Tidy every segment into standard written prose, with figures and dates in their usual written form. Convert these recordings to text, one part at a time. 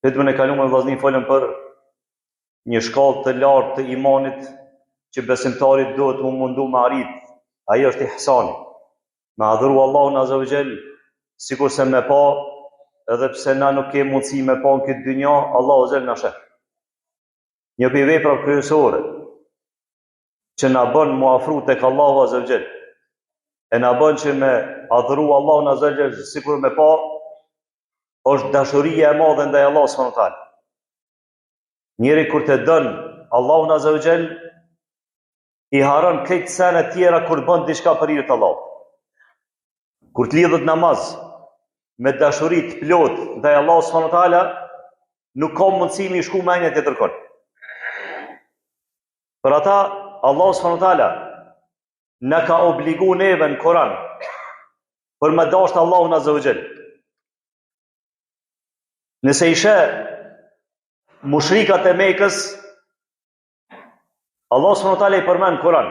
Hitmën e kaluar vllazni folëm për një shkallë të lartë të imanit që besimtarit duhet të mundu me arrit. Ajo është ihsani. Me adhuru Allahun Azza wa Jall, sikur se me pa, edhe pse na nuk kemi mundësi me pa në këtë dynja, Allahu Azza na sheh. Një prej veprave kryesore që na bën mu afru tek Allahu Azza wa Jall, e na bën që me adhuru Allahun Azza wa Jall sikur me pa, është dashuria e madhe ndaj Allahut subhanahu wa taala. Njeri kur të dën Allahun Azza wa Jall, i haron këtë sene tjera kur bën diçka për hir të Allahut. Kur të lidhet namaz me dashuri të plot ndaj Allahut subhanahu wa taala, nuk ka mundësi mi shku me një tjetër kon. Për ata Allahu subhanahu wa taala na ka obligu neve në Kur'an për me dashur Allahun Azza wa Jall. Nëse ishe mushrikat e Mekës, Allah subhanahu wa taala i përmend Kur'an.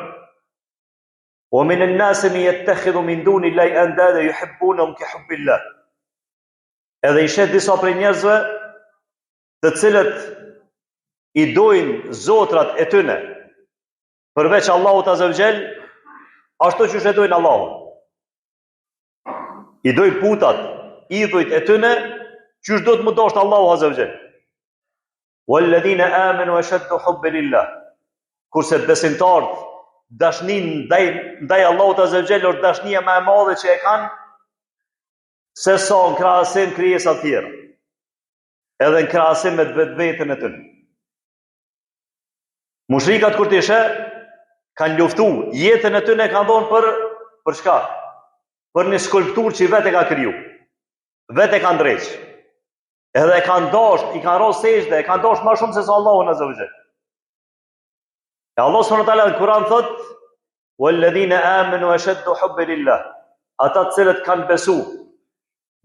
Wa min an-nas man yattakhidhu min duni Allahi andada yuhibbunahum ka hubbillah. Edhe ishe disa prej njerëzve të cilët i dojnë zotrat e tyre përveç Allahut Azza wa Jall, ashtu që e dojnë Allahun. I dojnë putat, idhujt e tyre, qysh do të më dashtë Allahu Azza wa Jall. Walladhina amanu ashaddu hubban lillah. Kurse besimtarët dashnin ndaj Allahut Azza wa Jall është dashnia më e madhe që e kanë se sa në krahasim krijesa të tjera. Edhe në krahasim me vetveten e tyre. Mushrikat kur të ishe kanë luftu, jetën e tyre kanë dhënë për çka? Për një skulpturë që vetë e ka kriju. Vetë e ka ndreq. Edhe e kanë dashur, i kanë rrosë sejdë, e kanë dashur më shumë se sa Allahun Azza wa Jall. E Allah subhanahu wa taala në Kur'an thot: "Walladhina amanu ashaddu hubban lillah." Ata të cilët kanë besu,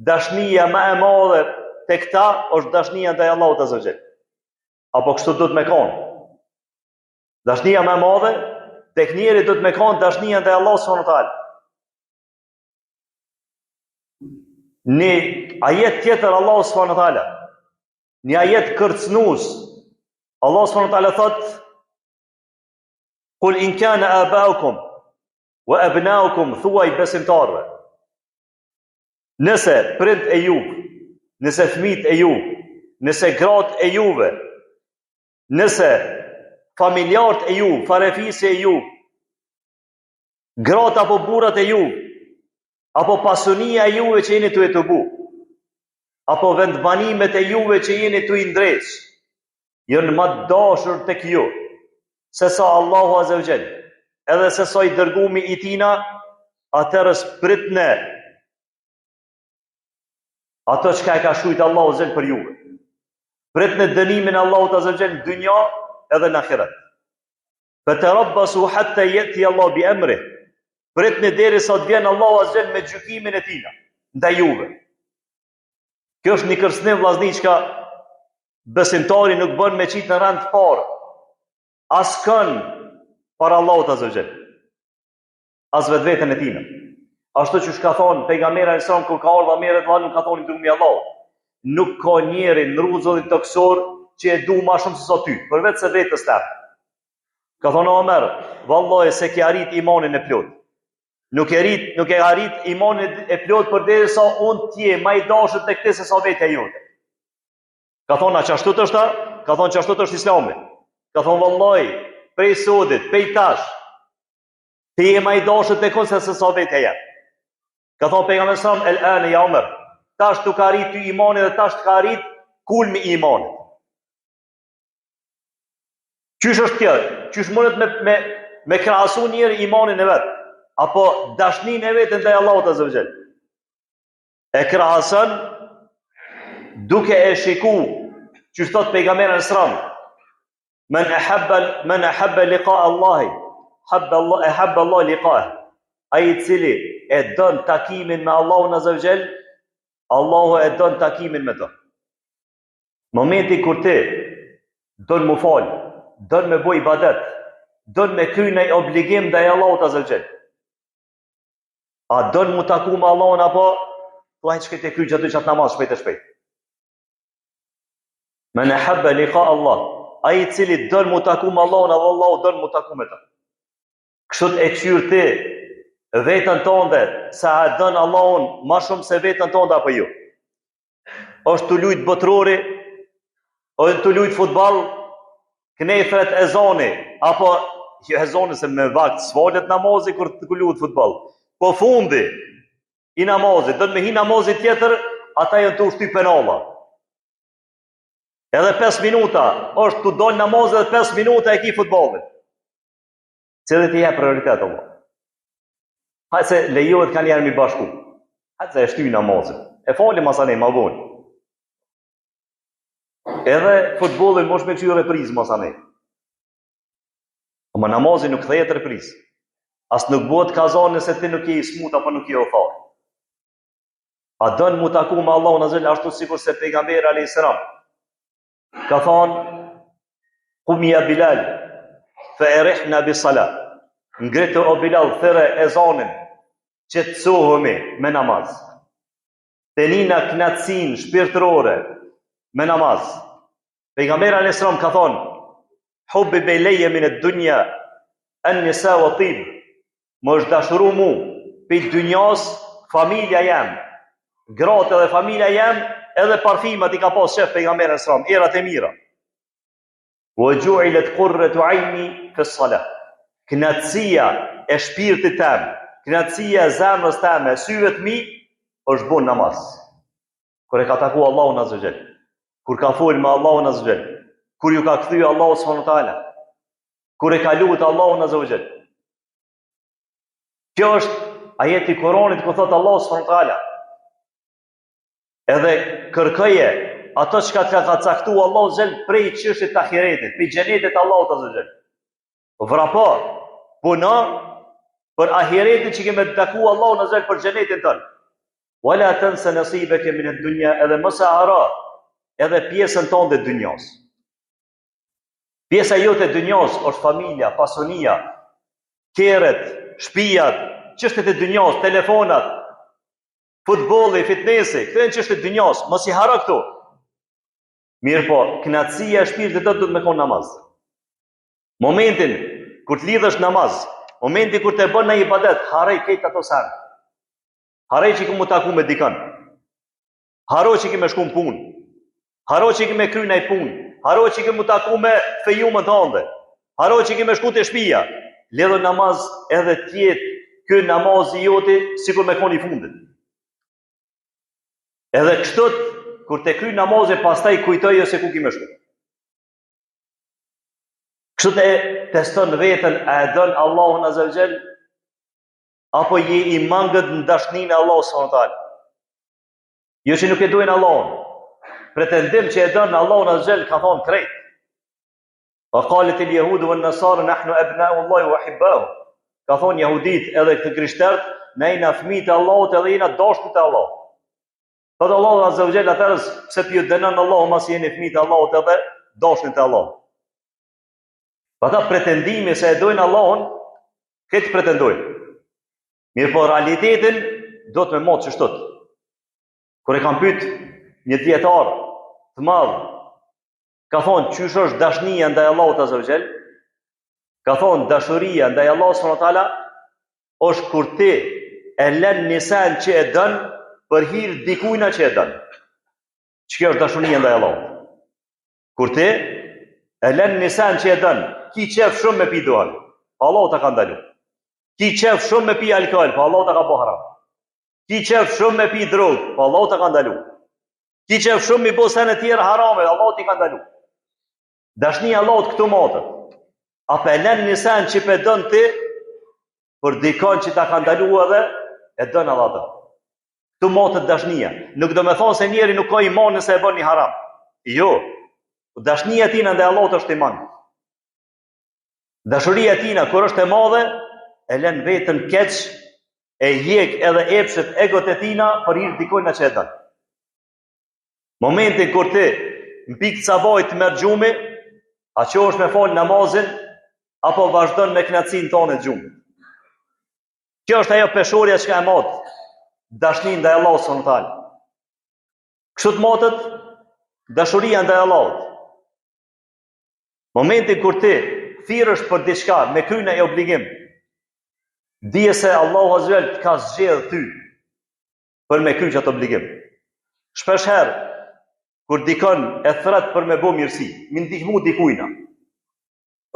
dashnia më e madhe tek ta është dashnia ndaj Allahut Azza wa Jall. Apo kështu do të më kanë. Dashnia më e madhe tek njeri do të më kanë dashnia ndaj Allahut subhanahu wa taala. Në ajet tjetër Allahu subhanahu wa taala, në ajet kërcënues, Allah subhanahu wa taala thot: "Qul in kana aba'ukum wa abna'ukum", thuaj besimtarve, nëse prind e ju, nëse fëmijët e ju, nëse gratë e juve, nëse familjarët e ju, farefisë e ju, gratë apo burrat e ju, apo pasunia e juve që jeni të bu, apo vendbanimet e juve që jeni të indreq, jënë më të dashur tek ju, se sa Allahu Azza wa Jall, edhe se sa i dërgumi i tina, atërës pritne ato që ka shujtë Allahu Azza wa Jall për juve. Pritne dënimin Allahu Azza wa Jall në dynja edhe në akhirat. Fatarabbasu hatta yati Allah bi amrih. Pritni deri sa të vjen Allahu Azza wa Jall me gjykimin e tij ndaj juve. Kjo është një kërcënim vllazni që besimtari nuk bën me qitë në rand të parë. Askën para Allahut Azza wa Jall. As vetveten e tij. Ashtu që ka thonë pejgamberi e son kur ka ardhur Amerit vallën ka thonë dumi Allahu. Nuk ka njeri në rrugën toksor që e du më shumë se sa ty, përveç se vetës tënd. Ka thonë Omer, vallahi se ke arrit imanin e plot. Nuk e arrit imanin e plot përderisa unë t'je më i dashur tek ti se sa vetja jote. Ka thonë që ashtu është, ka thonë që ashtu është Islami. Ka thonë vallahi, prej sodit, prej tash, ti je më i dashur tek unë se sa vetja jam. Ka thonë pejgamberi sallallahu alaihi wasallam, el-an ya Omer, tash tu ka arrit ty imanin dhe tash ka arrit kulmi i imanit. Qysh është kjo? Qysh mundet me krahasu njëri imanin e vet, apo dashnin e vet ndaj Allahut Azza wa Jall? E krahason duke e shiku, që thot pejgamberi sallallahu alaihi wasallam, man ahabba liqa Allah, ahabba Allah liqa'ah. Ai i cili e don takimin me Allahun Azza wa Jall, Allahu e don takimin me to. Momenti kur ti don më fal, don me bëj ibadet, don me kry një obligim ndaj Allahut Azza wa Jall. A don mu taku me Allahun apo thua çka të kry gjatë namaz shpejt e shpejt. Men ahabba liqa Allah, ai I cili don mu taku me Allahun, edhe Allahu don mu taku me ta. Kështu e qyr ti vetën tënde, sa e don Allahun më shumë se vetën tënde apo jo. Është të lujt botrori, ose të lujt futboll, knethret e zoni, apo jo e zoni se me vakt svolet namazi kur të luhet futboll. Po fundi I namazit, do të me hi namazit tjetër, ata janë të ushty penalla. Edhe 5 minuta, është të dol namazit dhe 5 minuta e ki futbollit. Cili ti jep prioritet Allah. Hajtë se lejohet kanë njerë mi bashku. Hajtë se e shty namazit. E fali masane, ma voni. Edhe futbollin mosh me qyre reprizë masane. Ama namazin nuk thejet reprizë. As nuk bëhet kazan nëse ti nuk je I smut apo nuk je ofar. A dën mu taku me Allahun azza wajal ashtu sikur se pejgamberi alayhis salam ka thonë qum ya Bilal fa irihna bis salat. Ngritë o Bilal thëre ezanin qetësohemi me namaz. Tenina knatësin shpirtërore me namaz. Pejgamberi alayhis salam ka thonë hubbi ilayya min ad-dunya an-nisa wa tib. Më është dashuru mu pe dynjas familja jam, gratë dhe familja jam, edhe parfimat I ka pas shef pejgamberi alayhis salam, erat e mira. Wa ju'ilat qurratu 'ayni fi as-salah. Knatësia e shpirtit tem, knatësia e zemrës teme, syve të mi, është bon namaz. Kur e ka taku Allahun azza wajal, kur ka folë me Allahun azza wajal, kur ju ka kthy Allahu subhanahu wa taala, kur e ka lutë Allahun azza wajal. Kjo është ajeti I Kuranit ku thot Allahu subhanahu wa taala. Edhe kërkoje ato çka ka caktuar Allahu zel prej çështjes të ahiretit, prej xhenetit Allahut azza wajal. Vrapo, puno për ahiretin që kemë taku Allahun azza wajal për xhenetin ton. Wala tansa nasibaka min ad-dunya, edhe mos e haro edhe pjesën tonë të dynjas. Pjesa jote e dynjas është familja, pasunia, kerret, shtëpiat, çështjet e dynjas, telefonat, futbolli, fitnesi, këto janë çështje të dynjas, mos I haro këto. Mirë po, knatësia e shpirtit do të me kon namaz. Momentin kur të lidhesh namaz, momentin kur të bën në ibadet, harrej këtë ato sen. Harrej që këmu taku me dikën. Haro që këmë shku në punë. Haro që këmë kry në punë. Haro që këmu taku me fejumën të ande. Haro që këmë shku të shtëpia. Lidhë namaz edhe tjetë ky namaz I joti sikur me koni fundit. Edhe kështot, kur te kry namazin, pastaj kujtoj se ku kime shku. Kështot e teston vetën, a e don Allahun azza wa jall, apo je I mangët në dashninë e Allahut subhanahu wa taala. Jo që nuk e duajnë Allahun. Pretendim që e don Allahun azza wa jall ka thonë krejt. Wa qalet al-yahud wa an-nasara nahnu abna'u Allah wa ahibbahu. Ka thonë jehudit edhe këtë krishterët, ne jena fëmijët e Allahut edhe jena dashur të Allahut. Thotë Allahu azza wa jalla atëherë pse ju dënon Allahu mos jeni fëmijë të Allahut edhe dashur të Allahut. Ata pretendimi se e dojnë Allahun, këtë pretendojnë. Mirë po realitetin do të me motë që shtot. Kur e kam pyet një dietar të madh, ka thonë çysh është dashnia ndaj Allahut azza wa jall? Ka thonë dashuria ndaj Allahut subhanahu wa taala është kur ti e lën nisan që e don për hir dikujna që e don. Ç'kjo është dashuria ndaj Allahut? Kur ti e lën nisan që e don, ki qef shumë me pi duan, Allahu ta ka ndalu. Ki qef shumë me pi alkool, po Allahu ta ka bëu haram. Ki qef shumë me pi drogë, po Allahu ta ka ndalu. Ki qef shumë me bëu sene tjera harame, Allahu ti ka ndalu. Dashnia Allahut këtu motët. Apo e lën nisan që pe don ti për dikon që ta ka ndalu edhe e don Allah atë. Këtu motët dashnia. Nuk do me thonë se njeri nuk ka iman nëse e bën një haram. Jo. Dashnia tina ndaj Allahut është iman. Dashuria tina kur është e madhe, e lën vetën keq, e hjek edhe epshet egot e tina për hir dikujna që e don. Momentin kur ti në pikë sabajt merr xhumi, a qosh me fal namazin apo vazhdon me knacin tonë të xhumit. Kjo është ajo peshorja që ka e madh, dashnia ndaj Allahut subhanahu wa taala. Kështu të motët, dashuria ndaj Allahut. Momenti kur ti thirrësh për diçka me kryerjen e obligim, dije se Allahu Azza wa Jall të ka zgjedhur ty për me kryer atë obligim. Shpesh herë kur dikon e thret për me bë mirësi, mi ndihmu dikujna.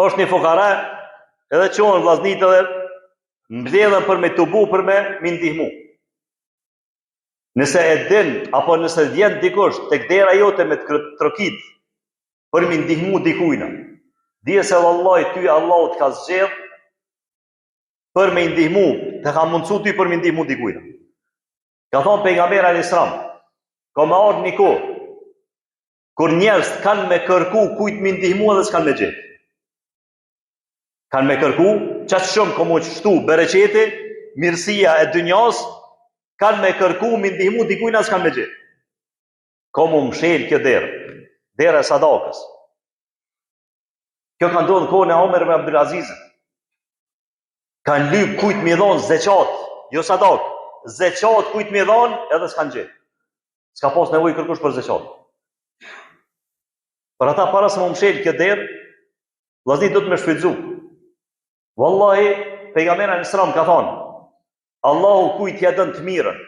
Është një fukara, edhe qohen vllaznit edhe mbledhen për me tubu për me mi ndihmu. Nëse e din, apo nëse vjen dikush tek dera jote me të trokit për mi ndihmu dikujna, dije se vallahi ty Allahu të ka zgjedh për me ndihmu, të ka mundsu ty për me ndihmu dikujna. Ka thonë pejgamberi alayhis salam, ka më ardhur një kohë kur njerëz kanë me kërku kujt me ndihmu edhe s'kan me gjetë. Kanë me kërku, qatë shumë komu qështu bereqeti, mirësia e dynjas, kanë me kërku me ndihmu dikujna s'kan me gjetë. Komu mshel kjo dera e sadakës. Kjo ka ndodhur në kohën e Omer ibn Abdul Azizit. Kanë lyp kujt mi dhon zeqat, jo sadak, zeqat kujt mi dhon edhe s'kan gjetë. S'ka pas nevojë kërkush për zeqat. Për ata para se më mshel kjo derë, vllaznit do të më shfrytëzu. Wallahi, pejgamberi alayhis salam ka thonë, Allahu kujt ja dën të mirën,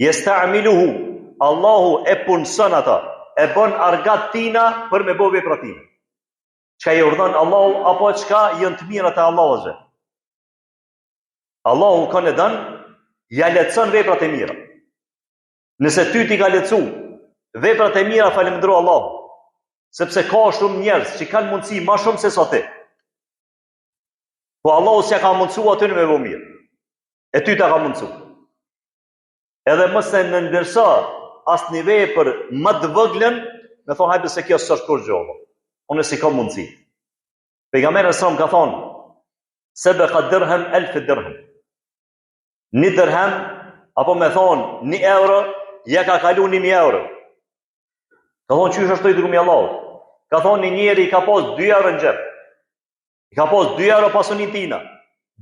yesta'miluhu, Allahu e punson ata, e bën argat tina për me bë vepra tina. Çka i urdhon Allahu apo çka janë të mira te Allahu Azza. Allahu kanë dën, ja lehtëson veprat e mira. Nëse ty ti ka lehtësu veprat e mira, falëndro Allahu. Sepse ka shumë njerëz që kanë mundësi ma shumë se sa ti. Po Allahu s'ja ka mundësu aty në me vë mirë. E ty ta ka mundësu. Edhe mëse në ndërsa asë një vepër më të vëglën, me thonë hajde se kjo s'është kur gjova. Unë si ka mundësi. Pejgamberi s.a.s. ka thonë, sebeqa dirhem, 1000 dirhem. 1 dirhem, apo me thonë 1 euro, ja ka kalu 1000 euro. Ka thonë qysh është të i drumi Allahut. Ka thonë një njeri i ka pas 2 euro në gjep. I ka pas 2 euro pasunin tina.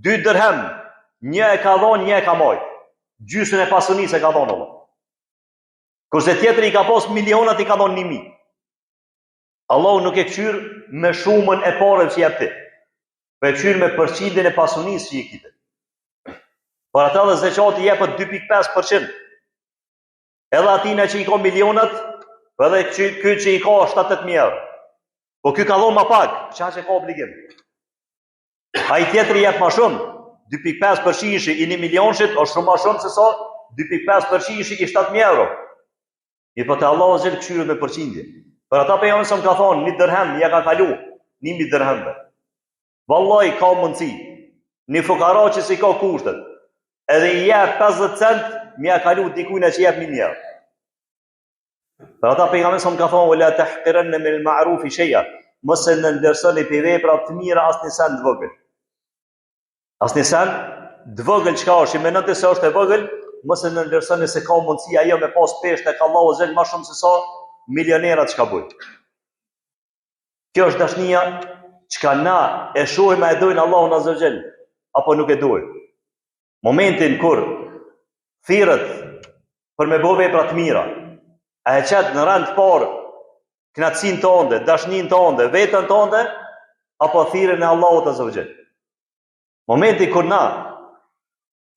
2 dirhem. 1 e ka thonë, 1 e ka majt. Gjysën e pasunisë e ka thonë Allah. Kurse tjetëri i ka pas milionat, i ka thonë 1000. Allahu nuk e këqyr me shumën e pareve që jep ti. Po e këqyr me përqindjen e pasunisë që i kite. Por ata dhe zeqati jepët 2.5%. Edhe atina që i ka milionat, edhe ky që i ka 70.000 euro. Po ky ka dhonë ma pak, që ka obligim. A i tjetëri jep ma shumë, 2.5% i 1 milionshit, është shumë ma shumë se sa 2.5% i 7.000 euro. I po të Allahu Azza këshyret me përqindje. Për ata pejgamberi sa më ka thonë, 1 dirhem, ja ka kalu 1000 dirhemve. Vallahi ka mundësi. Një fukara që si ka kushtet, edhe i jep 50 cent, mi ja kalu dikujna që jep 1000 euro. Për ata pejgamberi sa më ka thonë, "Wala tahqiranna min al-ma'ruf shay'a", mos e ndërsoni pe vepra të mira asnjë sen të vogël. Asnjë sen të vogël çka është, më nëse se është e vogël, mos e ndërsoni se ka mundësi ajo me pas peshë tek Allahu Azza më shumë se sa milionerat çka bujnë. Kjo është dashnia çka na e shohim e dojnë Allahun Azza wa Jall, apo nuk e dojnë. Momentin kur thirrët për me bëu vepra të mira, a e qëtë në rënd parë knatësin të onde, dashnin të onde, vetën të onde, apo thirën e Allahut Azza wa Jall. Momenti kur na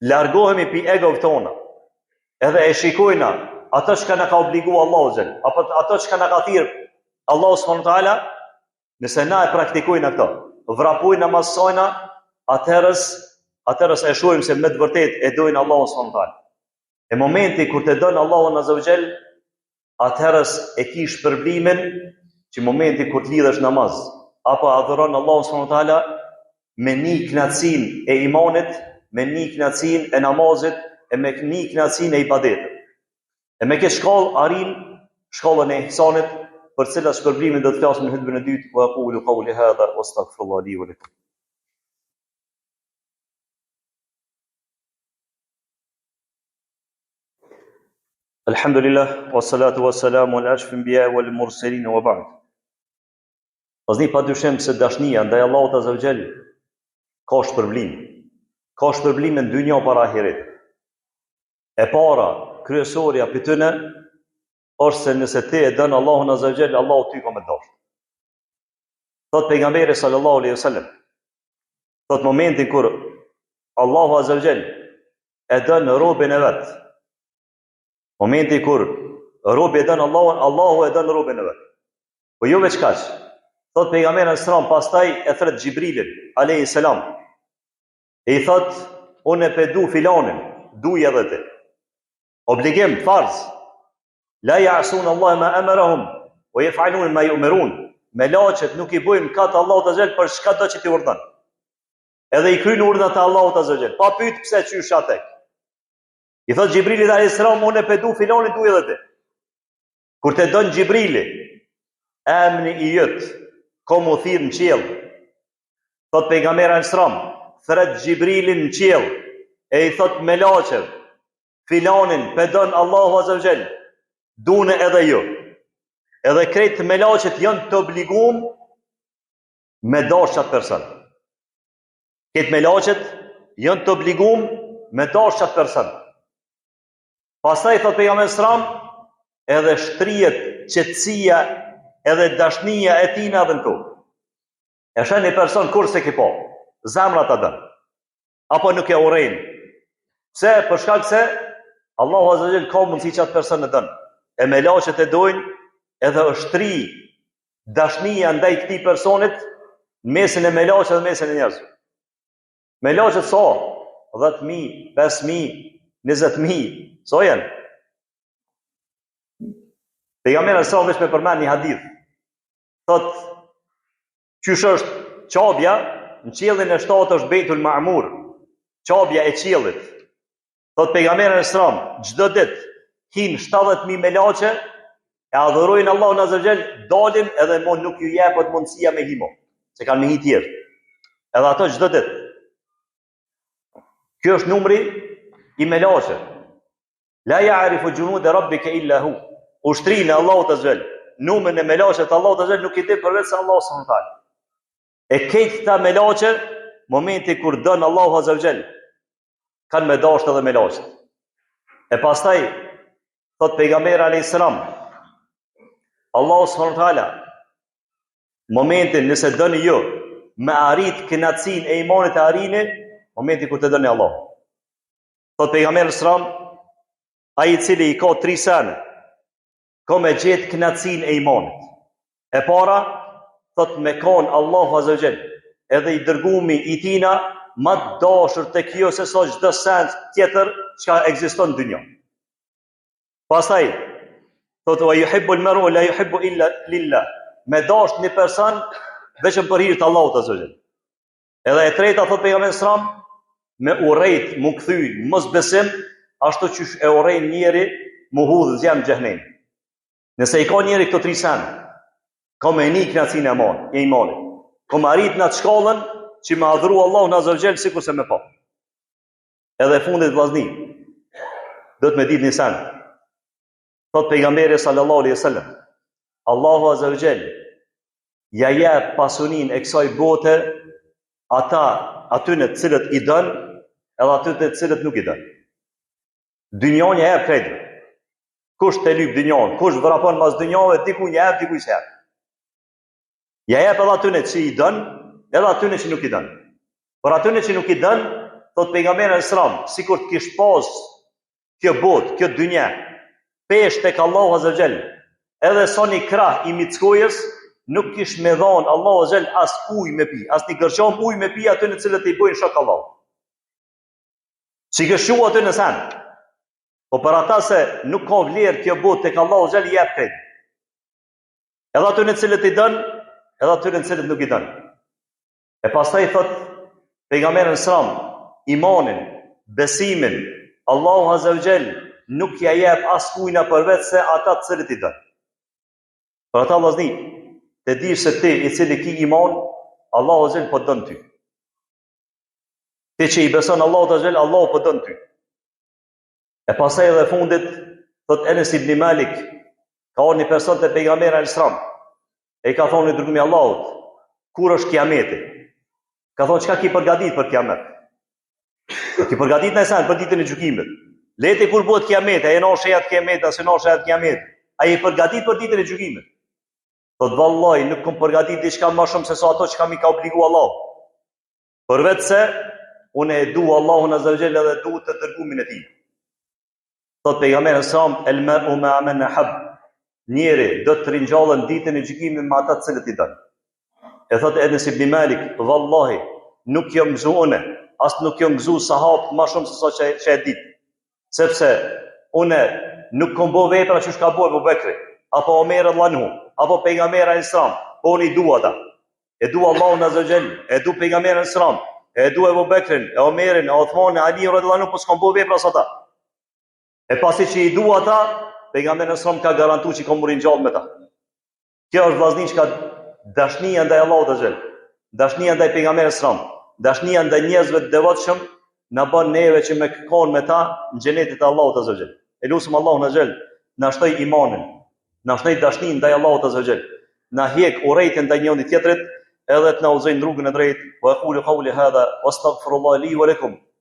largohemi pi egov tona, edhe e shikojna ato që ka na ka obligu Allahu Azza wa Jall, apo ato që ka na ka thirë Allahu subhanahu wa taala, nëse na e praktikojna këto, vrapojna masojna, atëherës e shohim se me të vërtet e dojnë Allahu subhanahu wa taala. E momenti kur të donë Allahu Azza wa Jall, atëherës e ki shpërblimin që momenti kur të lidhesh namaz, apo adhuron Allahu subhanahu wa taala me një knatësin e imanit, me një knatësin e namazit, e me një knatësin e ibadetit. E me këtë shkallë arin shkallën e ihsanit, për cilat shpërblimin do të flasim në hutbën e dytë, wa aqulu qawli hadha wastaghfirullaha li wa lakum. Alhamdulillah, wassalatu wassalamu ala ashrafil anbiya wal mursalin wa ba'd. Pastaj pa dyshim se dashnia ndaj Allahut Azza wa Jall ka shpërblim. Ka shpërblim në dynjë para ahiret. E para, kryesorja për tëne, është se nëse ti e dënë Allahun Azza wa Jall, Allahu ty ka me dashur. Thot pejgamberi sallallahu alaihi wasallam, thot momentin kur Allahu azza wa jall e dën robën e vet. Momenti kur robi e dën Allahun, Allahu e dën robën e vet. Po jo veç kaq. Thot pejgamberi sallallahu pastaj e thret Xhibrilin alayhi salam. E i thot, unë e pedu filanin, duj edhe ti. Obligim, farz. La ya'sun Allah ma amarahum wa yaf'alun ma yu'marun. Melaqet nuk i bojnë katë Allahut azza wajal për çka do që ti urdhon. Edhe i kryen urdhat e Allahut azza wajal. Pa pyet pse qysh atë. I thot Xhibrilit alayhis salam, unë e pedu filanin, duj edhe ti. Kur te don Xhibrili, emri i jot, kom u thirr në qiell. Thot pejgamberi alayhis salam, thret Xhibrilin në qiell e i thot melaqet, filanin pedon Allahu azza wajal, dune edhe ju. Edhe krejt melaqet janë të obligum me dash qatë person. Këtë melaqet janë të obligum me dash qatë person. Pastaj thot pejgamberi sallam, edhe shtrihet qetësia edhe dashnia e tina dhe në tu. E shën një person kur se ki po, zemra ta dën, apo nuk e urejnë. Pse? Për shkak se Allahu azza wa jall ka mundësi që atë person e dën. E melaqet e dojnë, edhe është tri dashnia ndaj këtij personit në mesin e melaqet dhe mesin e njerëzve. Melaqet sa? 10.000, 5.000, 20.000, so janë. Pejgamberi sa veç me përmend një hadith. Thot, qysh është qabja, në qiellin e 7 është Beitul Ma'mur, qabja e qiellit. Thot pejgamberi sallam, çdo ditë hin 70.000 melaqe e adhurojnë Allahun azza wa jall, dalin edhe nuk ju jepet mundësia me himo, se kanë me hi tjerë. Edhe ato çdo ditë. Kjo është numri i melaqe. La ya'rifu junud rabbika illa hu. Ushtrinë e Allahut azza wa jall, numrin e melaqet Allahut azza wa jall nuk i di përveç se Allahu subhanahu wa taala. E këtë këta melaqe, momenti kur dën Allahu azza wa jall, kanë me dashur edhe melaqet. E pastaj thot pejgamberi alayhis salam, Allahu subhanahu wa taala momentin nëse dëni ju me arrit kënaqësinë e imanit e arrini, momenti kur të dëni Allah. Thot pejgamberi sallam, ai i cili i ka 3 sene, ka me gjetë kënaqësinë e imanit. E para, thot me kon Allahu azza wa jall, edhe i dërgumi i tina më të dashur tek ju se sa çdo sen tjetër që ekziston në dynjë. Pastaj thot wa yuhibbu al-mar'u la yuhibbu illa lillah. Me dash një person vetëm për hir të Allahut azza wa jall. Edhe e treta thot pejgamberi sallam, me urrejt mu kthy mos besim ashtu që e urrejn njëri mu hudh zjam xhehenem. Nëse i ka njëri këto 3 sen, ka me një kënaqësinë e imanit. Ka me arrit në atë shkallën që me adhuru Allahun azza wa jall sikur se me pa. Edhe fundit vllazni, do të me ditë një sen. Thot pejgamberi sallallahu alaihi wasallam, Allahu azza wa jall ja jep pasurinë e kësaj bote atyre të cilët i dën, edhe atyre të cilët nuk i dën. Dynjani ja jep krejt. Kush të lyp dynjan, kush vrapon mas dynjave, diku ja jep, diku i jep. Ja jep edhe atyre që i dën, edhe atyre që nuk i dën. Por atyre që nuk i dën, thot pejgamberi sallallahu, sikur të kish pas kjo botë, kjo dynja, pesh tek Allahu azza wa jall, edhe sa një krah i mickojës, nuk kish me dhon Allahu azza wa jall as ujë me pi, as një gërsham ujë me pi aty në cilët i bojnë shok Allahu. Si kështu aty në sen. Po për ata se nuk ka vlerë kjo botë tek Allahu azza wa jall i jep krejt. Edhe aty në cilët i dën, edhe aty në cilët nuk i dën. E pastaj thot pejgamberi sallallahu, imanin, besimin, Allahu azza wa jall nuk ja jep askujna përveç se ata të cilët i dën. Për ata vllazni, të dish se ti i cili ki iman, Allahu azza wa jall po dën ty. Ti që i beson Allahu azza wa jall, Allahu po dën ty. E pastaj edhe fundit thot Enes ibn Malik, ka një person te pejgamberi alayhis salam. E ka thonë i dërgumi Allahut, kur është kiameti? Ka thonë çka ki përgatit për kiamet? Ki përgatit në sen për ditën e gjykimit. Leti kur bëhet kiamet, ai në shejat kiamet, as në shejat kiamet. Ai i përgatit për ditën e gjykimit. Thot vallahi nuk kam përgatit diçka më shumë se sa ato që kam i ka obligu Allah. Përveç se unë e du Allahun azza wa jalla dhe du të dërgumin e tij. Thot pejgamberi sallallahu alaihi wasallam el mar'u ma'a man ahab. Njeri do të ringjallën ditën e gjykimit me ata të cilët i don. E thot Enes ibn Malik, vallahi nuk jam gëzuar, as nuk jam gëzuar sahabët më shumë se sa që e ditë. Sepse unë nuk kam bërë vepra që ka bërë Abu Bekri, apo Omer radhiyallahu anhu, apo pejgamberi alayhis salam, po unë i dua ata. E dua Allahun azza wa jall, e dua pejgamberin alayhis salam, e dua Abu Bekrin, e Omerin, e Uthmanin, Ali radhiyallahu anhu, po s'kam bërë vepra sa ata. E pasi që i dua ata, pejgamberi alayhis salam ka garantuar që kam murin gjallë me ta. Kjo është vllazëni që ka dashnia ndaj Allahut azza wa jall, dashnia ndaj pejgamberit alayhis salam, dashnia ndaj njerëzve të devotshëm na bën neve që me kërkon me ta në xhenetin e Allahut azza wa jall. E lutem Allahun azza wa jall na shtoj imanin, na shtoj dashnin ndaj Allahut azza wa jall, na hiq urrejtjen ndaj njëri tjetrit, edhe të na udhëzojë në rrugën e drejtë. Wa aqulu qawli hadha wastaghfirullaha li wa lakum